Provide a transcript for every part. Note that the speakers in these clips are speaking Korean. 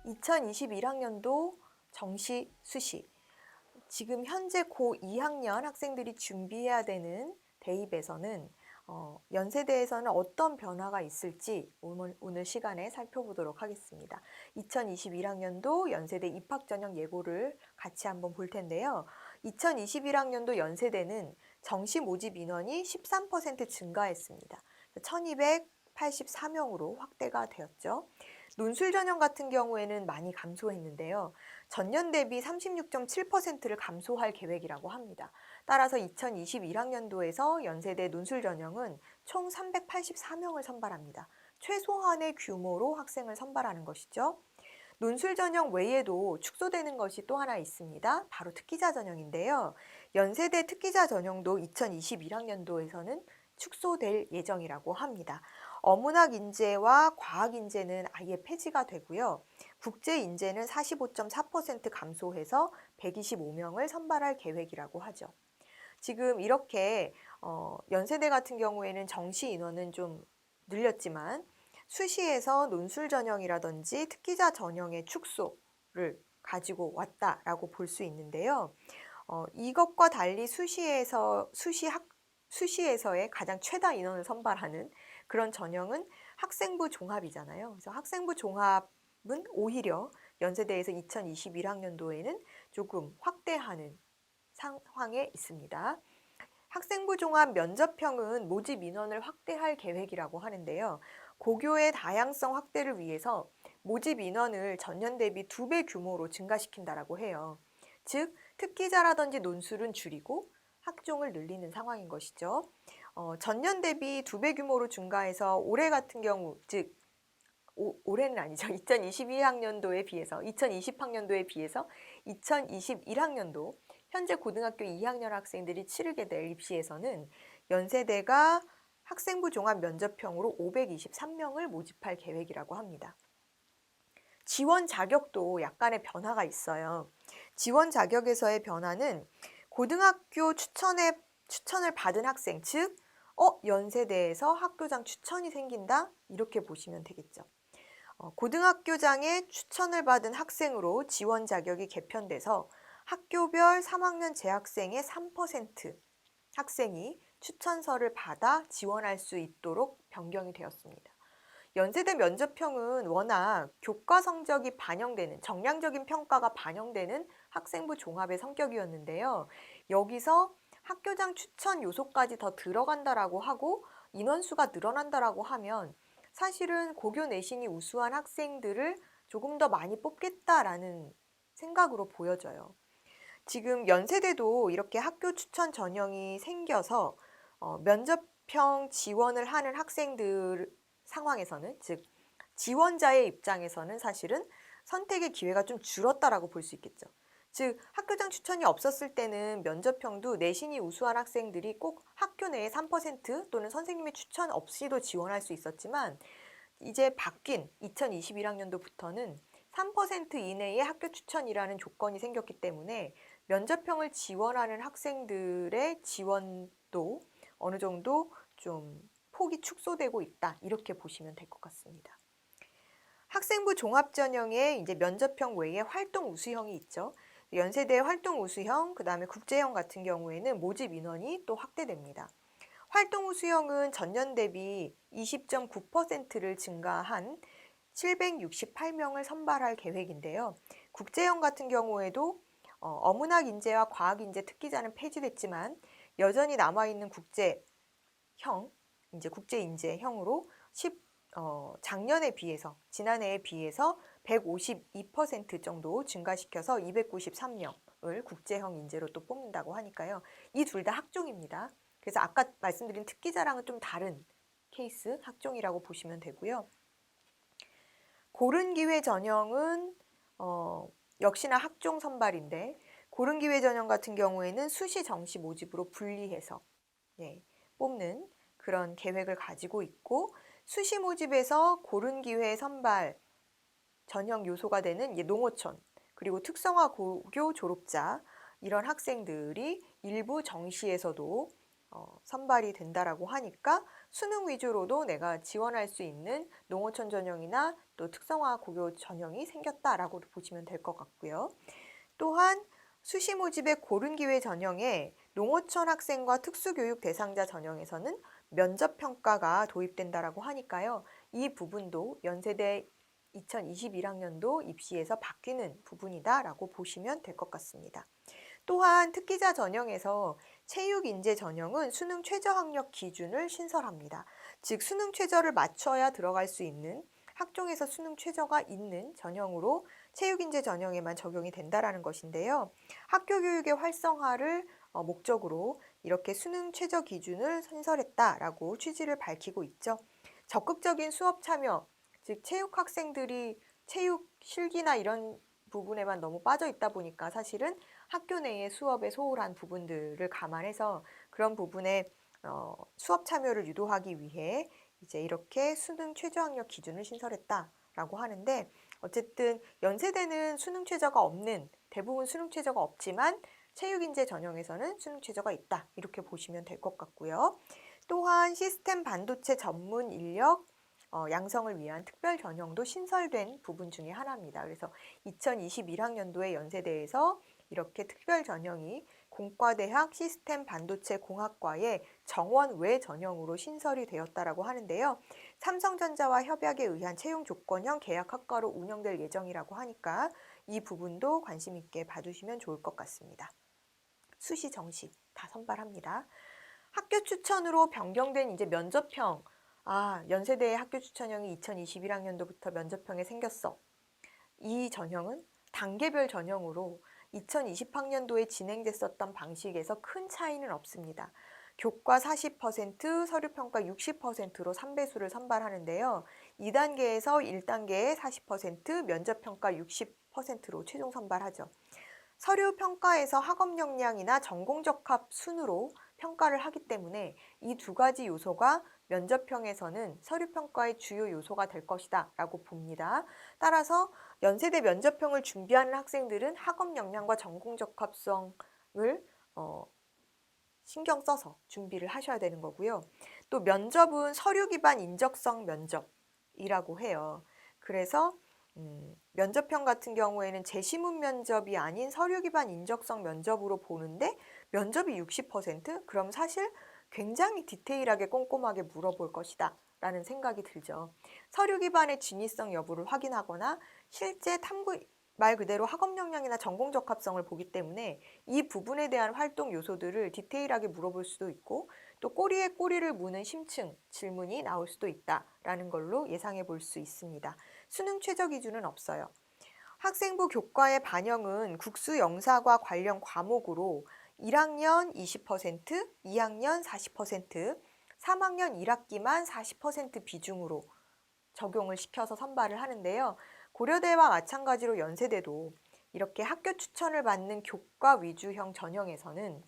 2021학년도 정시 수시, 지금 현재 고2학년 학생들이 준비해야 되는 대입에서는 연세대에서는 어떤 변화가 있을지 오늘 시간에 살펴보도록 하겠습니다. 2021학년도 연세대 입학전형 예고를 같이 한번 볼 텐데요. 2021학년도 연세대는 정시 모집 인원이 13% 증가했습니다. 1284명으로 확대가 되었죠. 논술 전형 같은 경우에는 많이 감소했는데요. 전년 대비 36.7%를 감소할 계획이라고 합니다. 따라서 2021학년도에서 연세대 논술 전형은 총 384명을 선발합니다. 최소한의 규모로 학생을 선발하는 것이죠. 논술 전형 외에도 축소되는 것이 또 하나 있습니다. 바로 특기자 전형인데요. 연세대 특기자 전형도 2021학년도에서는 축소될 예정이라고 합니다. 어문학 인재와 과학 인재는 아예 폐지가 되고요. 국제 인재는 45.4% 감소해서 125명을 선발할 계획이라고 하죠. 지금 이렇게 연세대 같은 경우에는 정시 인원은 좀 늘렸지만 수시에서 논술 전형이라든지 특기자 전형의 축소를 가지고 왔다라고 볼 수 있는데요. 이것과 달리 수시에서의 가장 최다 인원을 선발하는 그런 전형은 학생부 종합이잖아요. 그래서 학생부 종합은 오히려 연세대에서 2021학년도에는 조금 확대하는 상황에 있습니다. 학생부 종합 면접형은 모집 인원을 확대할 계획이라고 하는데요. 고교의 다양성 확대를 위해서 모집 인원을 전년 대비 2배 규모로 증가시킨다라고 해요. 즉, 특기자라든지 논술은 줄이고 학종을 늘리는 상황인 것이죠. 전년 대비 2배 규모로 증가해서 올해 같은 경우, 즉 올해는 아니죠. 2022학년도에 비해서, 2020학년도에 비해서 2021학년도 현재 고등학교 2학년 학생들이 치르게 될 입시에서는 연세대가 학생부 종합 면접형으로 523명을 모집할 계획이라고 합니다. 지원 자격도 약간의 변화가 있어요. 지원 자격에서의 변화는 고등학교 추천을 받은 학생, 즉 연세대에서 학교장 추천이 생긴다, 이렇게 보시면 되겠죠. 고등학교장의 추천을 받은 학생으로 지원 자격이 개편돼서 학교별 3학년 재학생의 3% 학생이 추천서를 받아 지원할 수 있도록 변경이 되었습니다. 연세대 면접형은 워낙 교과 성적이 반영되는, 정량적인 평가가 반영되는 학생부 종합의 성격이었는데요. 여기서 학교장 추천 요소까지 더 들어간다라고 하고 인원수가 늘어난다라고 하면 사실은 고교 내신이 우수한 학생들을 조금 더 많이 뽑겠다라는 생각으로 보여져요. 지금 연세대도 이렇게 학교 추천 전형이 생겨서 면접형 지원을 하는 학생들 상황에서는, 즉 지원자의 입장에서는 사실은 선택의 기회가 좀 줄었다라고 볼 수 있겠죠. 즉 학교장 추천이 없었을 때는 면접형도 내신이 우수한 학생들이 꼭 학교 내에 3% 또는 선생님의 추천 없이도 지원할 수 있었지만 이제 바뀐 2021학년도부터는 3% 이내의 학교 추천이라는 조건이 생겼기 때문에 면접형을 지원하는 학생들의 지원도 어느 정도 좀 폭이 축소되고 있다, 이렇게 보시면 될 것 같습니다. 학생부 종합전형에 이제 면접형 외에 활동 우수형이 있죠. 연세대 활동 우수형, 그 다음에 국제형 같은 경우에는 모집 인원이 또 확대됩니다. 활동 우수형은 전년 대비 20.9%를 증가한 768명을 선발할 계획인데요. 국제형 같은 경우에도 어문학 인재와 과학 인재 특기자는 폐지됐지만 여전히 남아있는 국제형, 이제 국제 인재형으로 작년에 비해서, 지난해에 비해서 152% 정도 증가시켜서 293명을 국제형 인재로 또 뽑는다고 하니까요. 이 둘 다 학종입니다. 그래서 아까 말씀드린 특기자랑은 좀 다른 케이스 학종이라고 보시면 되고요. 고른기회 전형은 역시나 학종 선발인데, 고른기회 전형 같은 경우에는 수시 정시 모집으로 분리해서 뽑는 그런 계획을 가지고 있고, 수시 모집에서 고른기회 선발 전형 요소가 되는 농어촌, 그리고 특성화 고교 졸업자, 이런 학생들이 일부 정시에서도 선발이 된다라고 하니까 수능 위주로도 내가 지원할 수 있는 농어촌 전형이나 또 특성화 고교 전형이 생겼다라고 보시면 될 것 같고요. 또한 수시 모집의 고른 기회 전형에 농어촌 학생과 특수교육 대상자 전형에서는 면접 평가가 도입된다라고 하니까요. 이 부분도 연세대 2021학년도 입시에서 바뀌는 부분이다라고 보시면 될 것 같습니다. 또한 특기자 전형에서 체육인재 전형은 수능 최저 학력 기준을 신설합니다. 즉 수능 최저를 맞춰야 들어갈 수 있는 학종에서 수능 최저가 있는 전형으로 체육인재 전형에만 적용이 된다라는 것인데요. 학교 교육의 활성화를 목적으로 이렇게 수능 최저 기준을 신설했다라고 취지를 밝히고 있죠. 적극적인 수업 참여, 즉 체육 학생들이 체육 실기나 이런 부분에만 너무 빠져 있다 보니까 사실은 학교 내의 수업에 소홀한 부분들을 감안해서 그런 부분에 수업 참여를 유도하기 위해 이제 이렇게 수능 최저 학력 기준을 신설했다라고 하는데 어쨌든 연세대는 수능 최저가 없는 대부분 수능 최저가 없지만 체육인재 전형에서는 수능 최저가 있다 이렇게 보시면 될 것 같고요. 또한 시스템 반도체 전문 인력 양성을 위한 특별 전형도 신설된 부분 중에 하나입니다. 그래서 2021학년도에 연세대에서 이렇게 특별 전형이 공과대학 시스템 반도체 공학과의 정원 외 전형으로 신설이 되었다라고 하는데요. 삼성전자와 협약에 의한 채용 조건형 계약 학과로 운영될 예정이라고 하니까 이 부분도 관심 있게 봐주시면 좋을 것 같습니다. 수시 정시 다 선발합니다. 학교 추천으로 변경된 이제 면접형. 연세대의 학교 추천형이 2021학년도부터 면접형에 생겼어. 이 전형은 단계별 전형으로 2020학년도에 진행됐었던 방식에서 큰 차이는 없습니다. 교과 40%, 서류평가 60%로 3배수를 선발하는데요. 2단계에서 1단계에 40%, 면접평가 60%로 최종 선발하죠. 서류평가에서 학업 역량이나 전공적합 순으로 평가를 하기 때문에 이 두 가지 요소가 면접형에서는 서류평가의 주요 요소가 될 것이다 라고 봅니다. 따라서 연세대 면접형을 준비하는 학생들은 학업 역량과 전공적합성을 신경 써서 준비를 하셔야 되는 거고요. 또 면접은 서류 기반 인적성 면접이라고 해요. 그래서 면접형 같은 경우에는 제시문 면접이 아닌 서류 기반 인적성 면접으로 보는데 면접이 60%? 그럼 사실 굉장히 디테일하게 꼼꼼하게 물어볼 것이다 라는 생각이 들죠. 서류 기반의 진위성 여부를 확인하거나 실제 탐구 말 그대로 학업 역량이나 전공 적합성을 보기 때문에 이 부분에 대한 활동 요소들을 디테일하게 물어볼 수도 있고 또 꼬리에 꼬리를 무는 심층 질문이 나올 수도 있다라는 걸로 예상해 볼 수 있습니다. 수능 최저 기준은 없어요. 학생부 교과의 반영은 국수 영사과 관련 과목으로 1학년 20%, 2학년 40%, 3학년 1학기만 40% 비중으로 적용을 시켜서 선발을 하는데요. 고려대와 마찬가지로 연세대도 이렇게 학교 추천을 받는 교과 위주형 전형에서는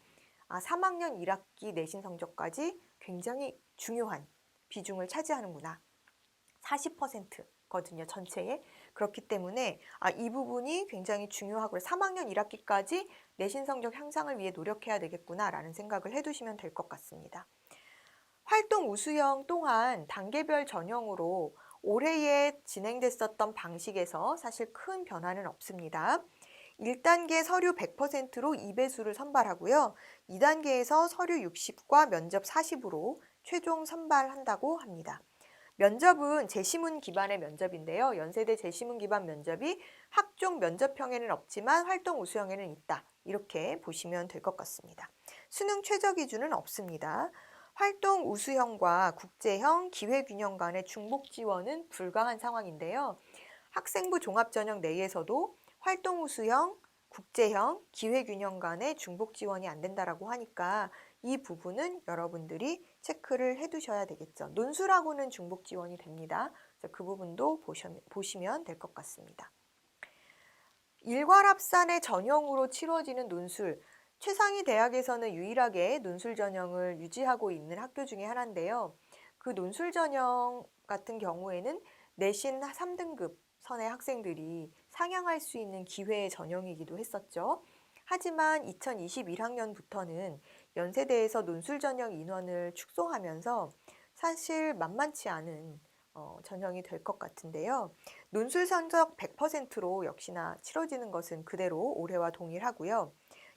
3학년 1학기 내신 성적까지 굉장히 중요한 비중을 차지하는구나. 40%거든요, 전체에. 그렇기 때문에 이 부분이 굉장히 중요하고 3학년 1학기까지 내신 성적 향상을 위해 노력해야 되겠구나라는 생각을 해두시면 될 것 같습니다. 활동 우수형 또한 단계별 전형으로 올해에 진행됐었던 방식에서 사실 큰 변화는 없습니다. 1단계 서류 100%로 2배수를 선발하고요. 2단계에서 서류 60과 면접 40으로 최종 선발한다고 합니다. 면접은 제시문 기반의 면접인데요. 연세대 제시문 기반 면접이 학종 면접형에는 없지만 활동 우수형에는 있다. 이렇게 보시면 될 것 같습니다. 수능 최저 기준은 없습니다. 활동 우수형과 국제형, 기회균형 간의 중복 지원은 불가한 상황인데요. 학생부 종합전형 내에서도 활동 우수형, 국제형, 기회균형 간의 중복 지원이 안 된다라고 하니까 이 부분은 여러분들이 체크를 해두셔야 되겠죠. 논술하고는 중복 지원이 됩니다. 그래서 그 부분도 보시면 될 것 같습니다. 일괄합산의 전형으로 치러지는 논술. 최상위 대학에서는 유일하게 논술 전형을 유지하고 있는 학교 중에 하나인데요. 그 논술 전형 같은 경우에는 내신 3등급 선의 학생들이 상향할 수 있는 기회의 전형이기도 했었죠. 하지만 2021학년부터는 연세대에서 논술 전형 인원을 축소하면서 사실 만만치 않은 전형이 될 것 같은데요. 논술 성적 100%로 역시나 치러지는 것은 그대로 올해와 동일하고요.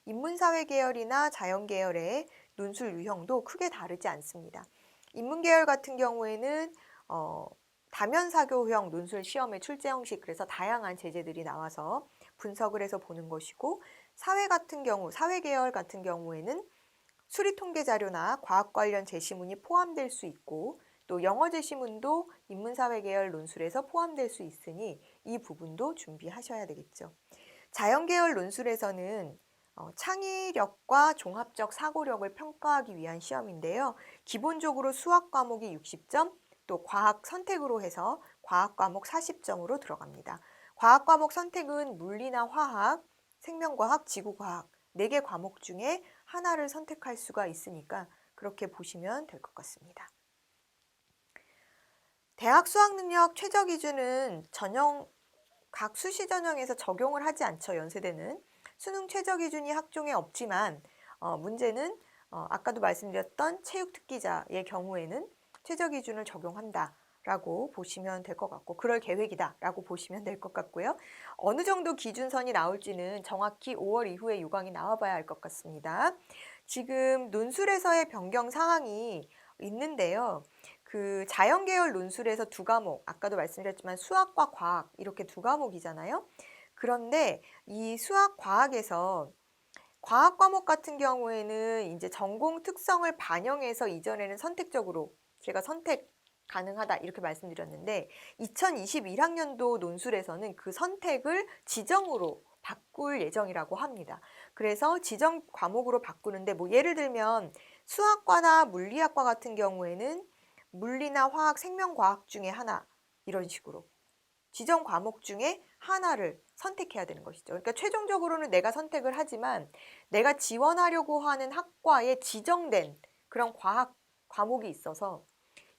인문사회 계열이나 자연 계열의 논술 유형도 크게 다르지 않습니다. 인문계열 같은 경우에는 다면사교형 논술 시험의 출제 형식, 그래서 다양한 제재들이 나와서 분석을 해서 보는 것이고, 사회 같은 경우, 사회 계열 같은 경우에는 수리 통계 자료나 과학 관련 제시문이 포함될 수 있고, 또 영어 제시문도 인문사회 계열 논술에서 포함될 수 있으니 이 부분도 준비하셔야 되겠죠. 자연 계열 논술에서는 창의력과 종합적 사고력을 평가하기 위한 시험인데요. 기본적으로 수학 과목이 60점, 또 과학 선택으로 해서 과학 과목 40점으로 들어갑니다. 과학 과목 선택은 물리나 화학, 생명과학, 지구과학 4개 과목 중에 하나를 선택할 수가 있으니까 그렇게 보시면 될 것 같습니다. 대학 수학능력 최저 기준은 각 수시 전형에서 적용을 하지 않죠. 연세대는. 수능 최저 기준이 학종에 없지만 문제는 아까도 말씀드렸던 체육특기자의 경우에는 최저 기준을 적용한다라고 보시면 될 것 같고, 그럴 계획이다라고 보시면 될 것 같고요. 어느 정도 기준선이 나올지는 정확히 5월 이후에 요강이 나와봐야 할 것 같습니다. 지금 논술에서의 변경 사항이 있는데요. 그 자연계열 논술에서 2과목, 아까도 말씀드렸지만 수학과 과학 이렇게 2과목이잖아요. 그런데 이 수학 과학에서 과학 과목 같은 경우에는 이제 전공 특성을 반영해서 이전에는 선택적으로 제가 선택 가능하다 이렇게 말씀드렸는데 2021학년도 논술에서는 그 선택을 지정으로 바꿀 예정이라고 합니다. 그래서 지정 과목으로 바꾸는데 뭐 예를 들면 수학과나 물리학과 같은 경우에는 물리나 화학, 생명과학 중에 하나 이런 식으로 지정 과목 중에 하나를 선택해야 되는 것이죠. 그러니까 최종적으로는 내가 선택을 하지만 내가 지원하려고 하는 학과에 지정된 그런 과학 과목이 있어서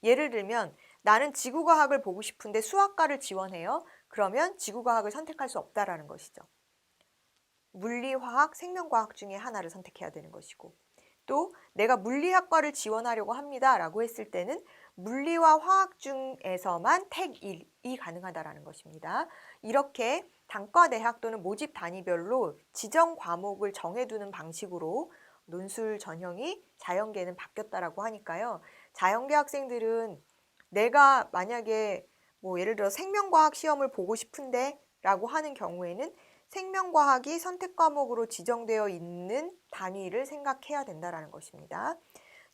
예를 들면 나는 지구과학을 보고 싶은데 수학과를 지원해요. 그러면 지구과학을 선택할 수 없다라는 것이죠. 물리, 화학, 생명과학 중에 하나를 선택해야 되는 것이고, 또 내가 물리학과를 지원하려고 합니다 라고 했을 때는 물리와 화학 중에서만 택 1이 가능하다라는 것입니다. 이렇게 단과대학 또는 모집 단위별로 지정 과목을 정해두는 방식으로 논술 전형이 자연계는 바뀌었다라고 하니까요. 자연계 학생들은 내가 만약에 뭐 예를 들어 생명과학 시험을 보고 싶은데 라고 하는 경우에는 생명과학이 선택 과목으로 지정되어 있는 단위를 생각해야 된다는 것입니다.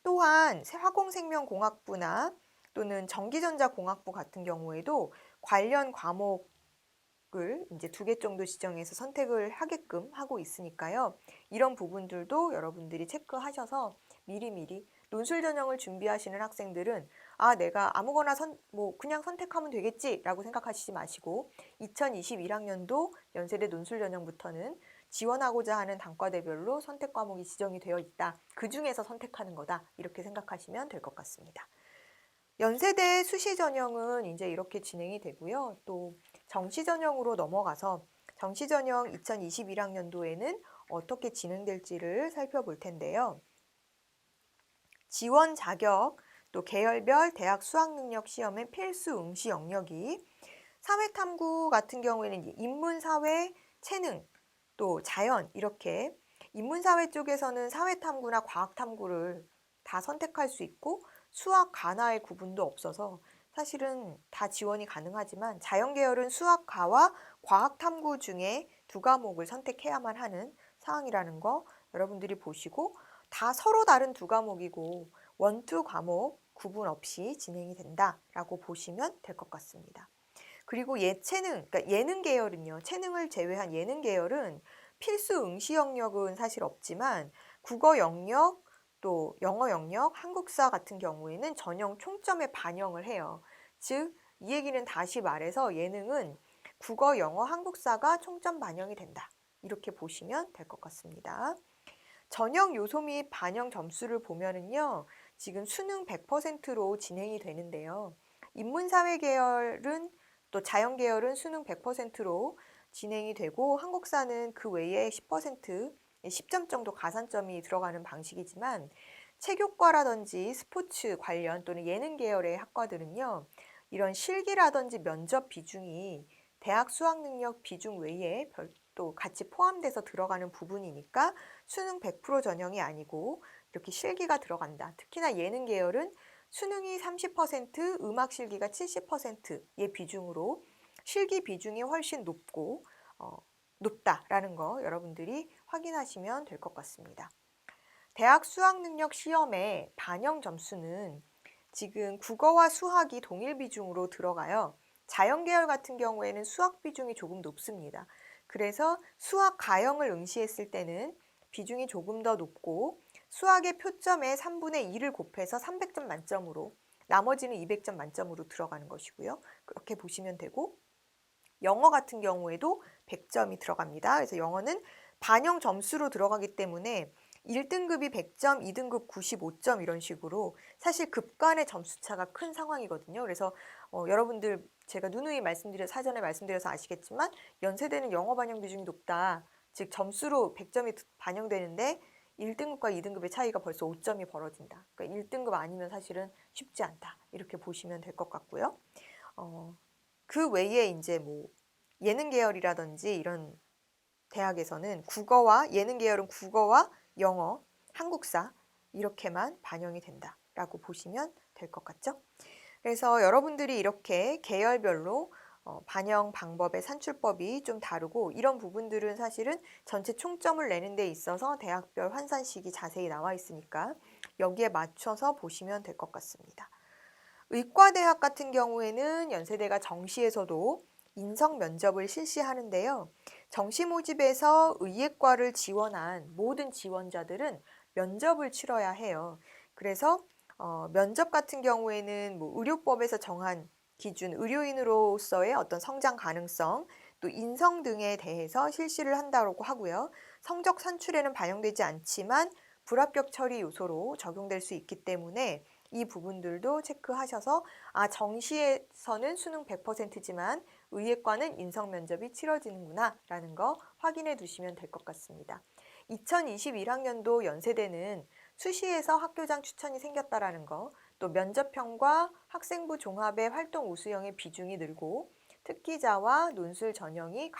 또한 화공생명공학부나 또는 전기전자공학부 같은 경우에도 관련 과목을 이제 2개 정도 지정해서 선택을 하게끔 하고 있으니까요. 이런 부분들도 여러분들이 체크하셔서 미리미리 논술 전형을 준비하시는 학생들은 내가 아무거나 그냥 선택하면 되겠지라고 생각하시지 마시고 2021학년도 연세대 논술 전형부터는 지원하고자 하는 단과대별로 선택 과목이 지정이 되어 있다. 그 중에서 선택하는 거다. 이렇게 생각하시면 될 것 같습니다. 연세대 수시 전형은 이제 이렇게 진행이 되고요. 또 정시 전형으로 넘어가서 정시 전형 2021학년도에는 어떻게 진행될지를 살펴볼 텐데요. 지원 자격, 또 계열별 대학 수학능력 시험의 필수 응시 영역이 사회탐구 같은 경우에는 인문사회, 체능, 또 자연 이렇게 인문사회 쪽에서는 사회탐구나 과학탐구를 다 선택할 수 있고 수학, 가나의 구분도 없어서 사실은 다 지원이 가능하지만 자연계열은 수학과와 과학탐구 중에 2과목을 선택해야만 하는 상황이라는 거 여러분들이 보시고 다 서로 다른 2과목이고 원투 과목 구분 없이 진행이 된다라고 보시면 될 것 같습니다. 그리고 예체능, 그러니까 예능 계열은요. 체능을 제외한 예능 계열은 필수 응시 영역은 사실 없지만 국어 영역, 또 영어 영역, 한국사 같은 경우에는 전형 총점에 반영을 해요. 즉, 이 얘기는 다시 말해서 예능은 국어, 영어, 한국사가 총점 반영이 된다. 이렇게 보시면 될 것 같습니다. 전형 요소 및 반영 점수를 보면은요. 지금 수능 100%로 진행이 되는데요. 인문사회 계열은 또 자연 계열은 수능 100%로 진행이 되고 한국사는 그 외에 10% 10점 정도 가산점이 들어가는 방식이지만 체교과라든지 스포츠 관련 또는 예능 계열의 학과들은요. 이런 실기라든지 면접 비중이 대학 수학 능력 비중 외에 별도 같이 포함돼서 들어가는 부분이니까 수능 100% 전형이 아니고 이렇게 실기가 들어간다. 특히나 예능 계열은 수능이 30%, 음악 실기가 70%의 비중으로 실기 비중이 훨씬 높다라는 거 여러분들이 확인하시면 될 것 같습니다. 대학 수학능력 시험의 반영 점수는 지금 국어와 수학이 동일 비중으로 들어가요. 자연계열 같은 경우에는 수학 비중이 조금 높습니다. 그래서 수학 가형을 응시했을 때는 비중이 조금 더 높고 수학의 표점의 3분의 2를 곱해서 300점 만점으로 나머지는 200점 만점으로 들어가는 것이고요. 그렇게 보시면 되고 영어 같은 경우에도 100점이 들어갑니다. 그래서 영어는 반영 점수로 들어가기 때문에 1등급이 100점, 2등급 95점 이런 식으로 사실 급간의 점수차가 큰 상황이거든요. 그래서 여러분들 제가 누누이 사전에 말씀드려서 아시겠지만 연세대는 영어 반영 비중이 높다. 즉 점수로 100점이 반영되는데 1등급과 2등급의 차이가 벌써 5점이 벌어진다. 그러니까 1등급 아니면 사실은 쉽지 않다. 이렇게 보시면 될 것 같고요. 그 외에 이제 뭐 예능 계열이라든지 이런 대학에서는 예능 계열은 국어와 영어, 한국사 이렇게만 반영이 된다라고 보시면 될 것 같죠? 그래서 여러분들이 이렇게 계열별로 반영 방법의 산출법이 좀 다르고 이런 부분들은 사실은 전체 총점을 내는 데 있어서 대학별 환산식이 자세히 나와 있으니까 여기에 맞춰서 보시면 될 것 같습니다. 의과대학 같은 경우에는 연세대가 정시에서도 인성 면접을 실시하는데요. 정시 모집에서 의예과를 지원한 모든 지원자들은 면접을 치러야 해요. 그래서 면접 같은 경우에는 뭐 의료법에서 정한 기준, 의료인으로서의 어떤 성장 가능성, 또 인성 등에 대해서 실시를 한다고 하고요. 성적 산출에는 반영되지 않지만 불합격 처리 요소로 적용될 수 있기 때문에 이 부분들도 체크하셔서 정시에서는 수능 100%지만 의예과는 인성 면접이 치러지는구나 라는 거 확인해 두시면 될 것 같습니다. 2021학년도 연세대는 수시에서 학교장 추천이 생겼다라는 거, 또 면접형과 학생부 종합의 활동 우수형의 비중이 늘고 특기자와 논술 전형이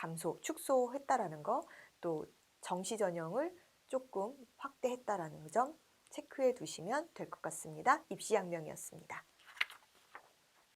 축소했다라는 거, 또 정시 전형을 조금 확대했다라는 점 체크해 두시면 될 것 같습니다. 입시양명이었습니다.